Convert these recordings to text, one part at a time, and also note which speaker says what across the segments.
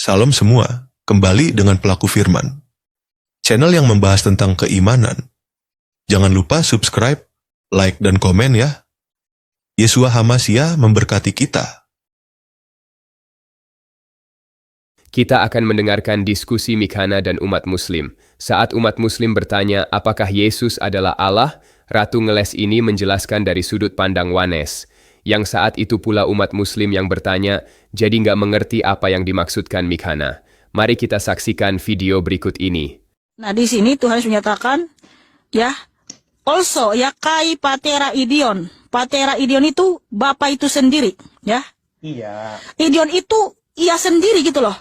Speaker 1: Salam semua, kembali dengan Pelaku Firman, channel yang membahas tentang keimanan. Jangan lupa subscribe, like, dan komen ya. Yeshua HaMashiach memberkati kita.
Speaker 2: Kita akan mendengarkan diskusi Mikhana dan umat muslim. Saat umat muslim bertanya apakah Yesus adalah Allah, Ratu Ngeles ini menjelaskan dari sudut pandang Wanes. Yang saat itu pula umat muslim yang bertanya, jadi nggak mengerti apa yang dimaksudkan Mikhana. Mari kita saksikan video berikut ini.
Speaker 3: Nah, di sini Tuhan menyatakan, ya, also, ya, kai patera idion. Patera idion itu Bapa itu sendiri, ya.
Speaker 4: Iya.
Speaker 3: Idion itu ia sendiri gitu loh.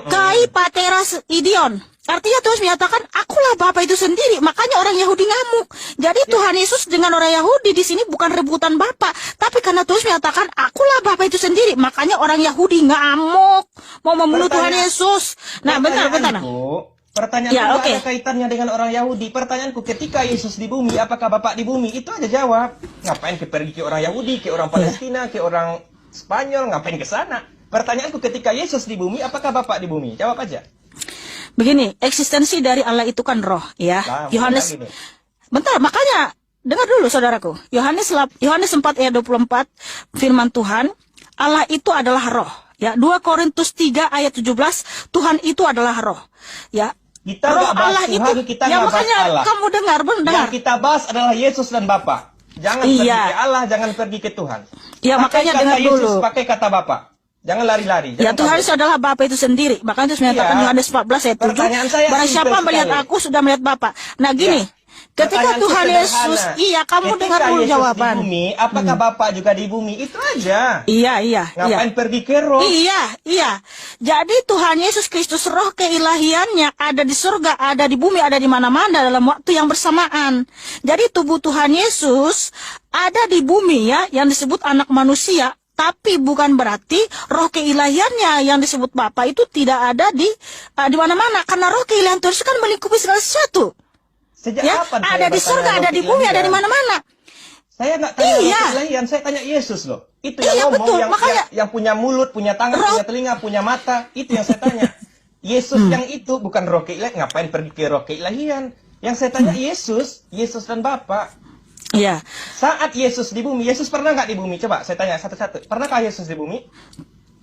Speaker 3: Kai patera idion. Artinya Tuhan menyatakan, akulah Bapa itu sendiri. Makanya orang Yahudi ngamuk. Jadi Tuhan Yesus dengan orang Yahudi di sini bukan rebutan Bapa, tapi karena Tuhan menyatakan, akulah Bapa itu sendiri. Makanya orang Yahudi ngamuk, mau membunuh Tuhan Yesus. Nah, bentar.
Speaker 4: Pertanyaanku
Speaker 3: Ya, oke.
Speaker 4: ada kaitannya dengan orang Yahudi. Pertanyaanku, ketika Yesus di bumi, apakah Bapak di bumi? Itu aja jawab. Ngapain pergi ke orang Yahudi, ke orang Palestina, ke orang Spanyol, ngapain ke sana? Pertanyaanku, ketika Yesus di bumi, apakah Bapak di bumi? Jawab aja.
Speaker 3: Begini, eksistensi dari Allah itu kan roh, ya.
Speaker 4: Nah,
Speaker 3: Yohanes,
Speaker 4: gini.
Speaker 3: bentar, makanya dengar dulu saudaraku. Yohanes 4 ayat 24, firman Tuhan, Allah itu adalah roh. Ya, 2 Korintus 3 ayat 17, Tuhan itu adalah roh. Ya.
Speaker 4: Kita
Speaker 3: Roh
Speaker 4: nggak bahas
Speaker 3: Allah
Speaker 4: Tuhan,
Speaker 3: itu,
Speaker 4: kita
Speaker 3: ya
Speaker 4: nggak bahas
Speaker 3: makanya
Speaker 4: Allah.
Speaker 3: kamu dengar.
Speaker 4: Yang kita bahas adalah Yesus dan Bapa. Jangan pergi
Speaker 3: Iya.
Speaker 4: ke Allah, jangan pergi ke Tuhan.
Speaker 3: Ya,
Speaker 4: Pakai
Speaker 3: makanya
Speaker 4: kata
Speaker 3: dengar
Speaker 4: Yesus,
Speaker 3: dulu.
Speaker 4: pakai kata Bapa. Jangan lari-lari.
Speaker 3: Ya,
Speaker 4: jangan
Speaker 3: Tuhan
Speaker 4: kabur.
Speaker 3: itu adalah Bapa itu sendiri. Makanya Yesus menyatakan
Speaker 4: Iya.
Speaker 3: Yohanes 14 ayat 7,
Speaker 4: Pertanyaan saya
Speaker 3: barang
Speaker 4: simpel
Speaker 3: siapa melihat
Speaker 4: sekali.
Speaker 3: aku sudah melihat Bapa. Nah, gini,
Speaker 4: Ya.
Speaker 3: ketika
Speaker 4: Pertanyaanku
Speaker 3: Tuhan
Speaker 4: sederhana.
Speaker 3: Yesus, iya, kamu
Speaker 4: Ketika
Speaker 3: dengar dulu
Speaker 4: Yesus
Speaker 3: jawaban.
Speaker 4: di bumi, apakah Bapak juga di bumi? Itu aja.
Speaker 3: Iya.
Speaker 4: Ngapain pergi ke roh?
Speaker 3: Iya. Jadi Tuhan Yesus Kristus roh keilahiannya ada di surga, ada di bumi, ada di mana-mana dalam waktu yang bersamaan. Jadi tubuh Tuhan Yesus ada di bumi ya, yang disebut anak manusia. Tapi bukan berarti roh keilahiannya yang disebut Bapa itu tidak ada di mana-mana. Karena roh keilahian Tuhan itu kan melingkupi segala sesuatu.
Speaker 4: Sejak
Speaker 3: Ya,
Speaker 4: kapan saya
Speaker 3: ada di
Speaker 4: bertanya
Speaker 3: surga,
Speaker 4: roh
Speaker 3: ada di bumi, ada di
Speaker 4: keilahian?
Speaker 3: mana-mana.
Speaker 4: Saya nggak tanya roh
Speaker 3: Iya.
Speaker 4: keilahian, saya tanya Yesus loh. Itu yang
Speaker 3: Iya,
Speaker 4: ngomong,
Speaker 3: betul. Makanya-
Speaker 4: yang punya mulut, punya tangan,
Speaker 3: Roh-
Speaker 4: punya telinga, punya mata. Itu yang saya tanya. Yesus yang itu bukan roh keilahian. Ngapain pergi ke roh keilahian? Yang saya tanya Yesus dan Bapa.
Speaker 3: Iya.
Speaker 4: Saat Yesus di bumi, Yesus pernah nggak di bumi? Coba saya tanya satu-satu. Pernahkah Yesus di bumi?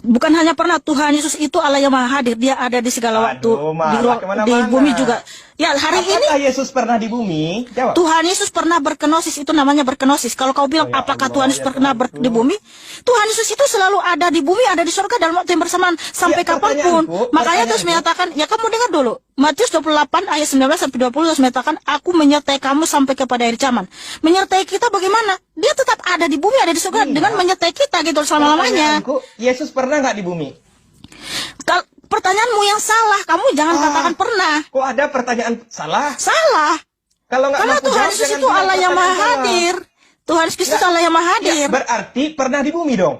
Speaker 3: Bukan hanya pernah, Tuhan Yesus itu Allah yang maha hadir. Dia ada di segala waktu.
Speaker 4: Aduh, malah
Speaker 3: Di
Speaker 4: kemana-mana.
Speaker 3: bumi juga. Ya, hari ini
Speaker 4: Apakah Yesus pernah di bumi? Jawab.
Speaker 3: Tuhan Yesus pernah berkenosis, itu namanya berkenosis. Kalau kau bilang,
Speaker 4: Oh, ya
Speaker 3: apakah
Speaker 4: Allah,
Speaker 3: Tuhan Yesus
Speaker 4: ya
Speaker 3: pernah
Speaker 4: Tuhanku.
Speaker 3: di bumi? Tuhan Yesus itu selalu ada di bumi, ada di surga dalam waktu yang bersamaan. Sampai
Speaker 4: Ya,
Speaker 3: kapanpun.
Speaker 4: pertanyaanku-
Speaker 3: Makanya terus menyatakan, ya kamu dengar dulu. Matius 28 ayat 19-20 terus menyatakan, aku menyertai kamu sampai kepada akhir zaman. Menyertai kita bagaimana? Dia tetap ada di bumi, ada di surga
Speaker 4: Iya.
Speaker 3: dengan menyertai kita gitu selama-lamanya.
Speaker 4: Pertanyaanku, Yesus pernah nggak di bumi?
Speaker 3: Pertanyaanmu yang salah, kamu jangan katakan pernah.
Speaker 4: Kok ada pertanyaan salah?
Speaker 3: Salah.
Speaker 4: Kalau nggak
Speaker 3: Karena
Speaker 4: mampu
Speaker 3: Tuhan
Speaker 4: jawab,
Speaker 3: Yesus
Speaker 4: jangan
Speaker 3: itu
Speaker 4: bilang
Speaker 3: Allah yang maha
Speaker 4: pertanyaan salah.
Speaker 3: hadir. Tuhan Yesus Kristus
Speaker 4: Ya.
Speaker 3: Allah yang maha
Speaker 4: Ya,
Speaker 3: hadir.
Speaker 4: berarti pernah di bumi dong.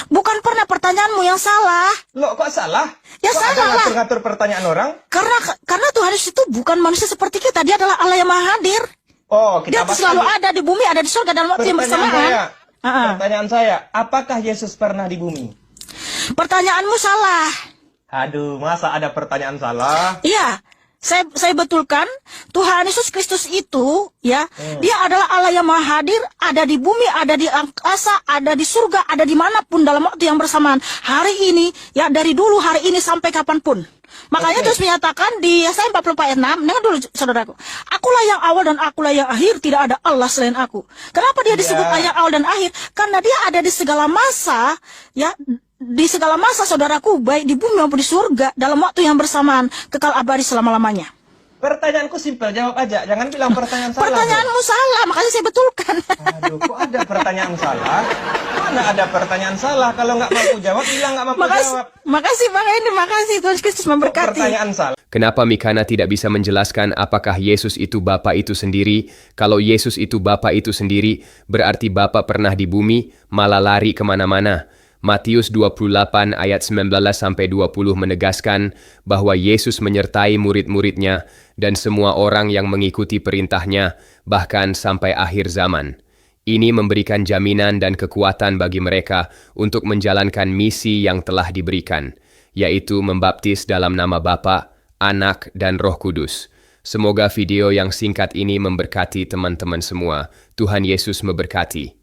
Speaker 3: Bukan pernah, pertanyaanmu yang salah.
Speaker 4: Loh, kok salah?
Speaker 3: Ya,
Speaker 4: kok
Speaker 3: salah
Speaker 4: ada
Speaker 3: lah.
Speaker 4: ngatur-ngatur pertanyaan orang?
Speaker 3: Karena Tuhan Yesus itu bukan manusia seperti kita. Dia adalah Allah yang maha hadir.
Speaker 4: Oh,
Speaker 3: Dia
Speaker 4: kita bahas
Speaker 3: selalu
Speaker 4: lagi.
Speaker 3: ada di bumi, ada di surga dalam waktu yang
Speaker 4: Pertanyaan
Speaker 3: bersamaan.
Speaker 4: saya,
Speaker 3: Ah.
Speaker 4: pertanyaan saya, apakah Yesus pernah di bumi?
Speaker 3: Pertanyaanmu salah.
Speaker 4: Aduh, masa ada pertanyaan salah?
Speaker 3: Iya, saya betulkan. Tuhan Yesus Kristus itu, ya, dia adalah Allah yang maha hadir, ada di bumi, ada di angkasa, ada di surga, ada dimanapun dalam waktu yang bersamaan. Hari ini, ya dari dulu hari ini sampai kapanpun. Makanya
Speaker 4: Oke.
Speaker 3: terus menyatakan di Yesaya 44 ayat 6, dengar dulu saudaraku. Akulah yang awal dan akulah yang akhir, tidak ada Allah selain aku. Kenapa dia disebut
Speaker 4: Ya.
Speaker 3: yang awal dan akhir? Karena dia ada di segala masa, ya, di segala masa saudaraku, baik di bumi maupun di surga, dalam waktu yang bersamaan, kekal abadi selama-lamanya.
Speaker 4: Pertanyaanku simpel, jawab aja. Jangan bilang pertanyaan salah.
Speaker 3: Pertanyaanmu salah, makanya saya betulkan.
Speaker 4: Aduh, kok ada pertanyaan salah? Mana ada pertanyaan salah? Kalau nggak mampu jawab, bilang nggak mampu jawab.
Speaker 3: Makasih Bang Hendy, makasih Tuhan Kristus
Speaker 4: Kok
Speaker 3: memberkati.
Speaker 4: pertanyaan salah?
Speaker 2: Kenapa Mikhana tidak bisa menjelaskan apakah Yesus itu Bapa itu sendiri? Kalau Yesus itu Bapa itu sendiri, berarti Bapa pernah di bumi, malah lari kemana-mana. Matius 28 ayat 19-20 menegaskan bahwa Yesus menyertai murid-muridnya dan semua orang yang mengikuti perintahnya, bahkan sampai akhir zaman. Ini memberikan jaminan dan kekuatan bagi mereka untuk menjalankan misi yang telah diberikan. yaitu membaptis dalam nama Bapa, Anak, dan Roh Kudus. Semoga video yang singkat ini memberkati teman-teman semua. Tuhan Yesus memberkati.